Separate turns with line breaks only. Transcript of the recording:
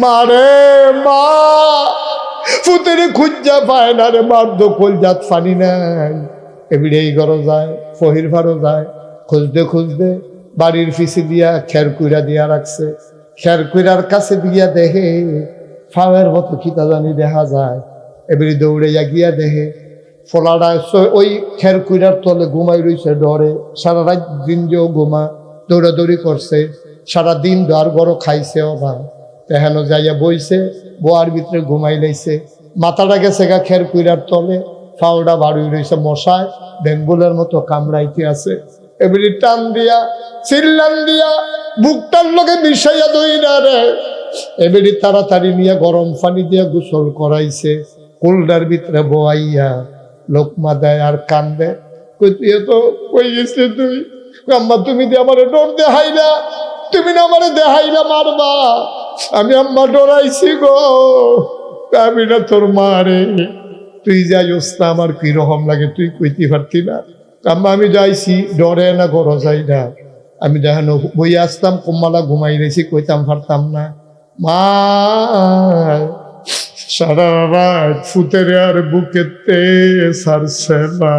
মারে মা ফুতের খুঁজা পায় না রে, মার দোকল জাত ফানি নাই। এবিড়েই গরো যায়, ফহির ভারো যায়, খুঁজতে খুঁজতে বাড়ির পিছে দিয়া খের কুইরা দিয়া রাখছে। খের কুইরার কাছে দিয়া দেখে ফাওয়ের মতো খিতা জানি দেখা যায়। এবারে দৌড়ে গিয়া দেখে ফোলাটা ওই খের কুইরার তলে ঘুমাই রইছে ডরে। সারা রাত দিন যেও ঘুমা, দৌড়াদৌড়ি করছে, সারা দিন আর বড় খাইছে অবা। তেহেন যাইয়া বইছে, বোয়ার ভিতরে ঘুমাই লাইছে। মাথাটা গেছে গা খের কুইরার তলে, ফাওটা বাড়ি রইছে মশায় বেঙ্গুলের মতো কামড়াইতে আছে। এবারে টান দিয়া চিল্লান দিয়া বুকটার লগে মিশাইয়া দইরা রে। এবারে তাড়াতাড়ি নিয়ে গরম পানি দিয়া গোসল করাইছে। কুলডার ভিতরে বোয়াইয়া লোকমা দেয় আর কান্দে। কই তুই তো কই গেছে তুই? আম্মা তুমি দিয়ে আমারে ডর দেখাইলা, তুমি না আমারে দেখাইলা মারবা। আমি আম্মা ডরাইছি গো, আমি না তোর মা রে। তুই যাই ওস্তা আমার কিরকম লাগে তুই কইতে পারতি না। আম্মা আমি যাইছি, ডরে না ঘর যাই না। আমি দেখানো বই আসতাম, কোম্মালা ঘুমাই রেছি, কইতাম পারতাম না। মা সারা রাত ফুতের আর বুকেতে সারছে না।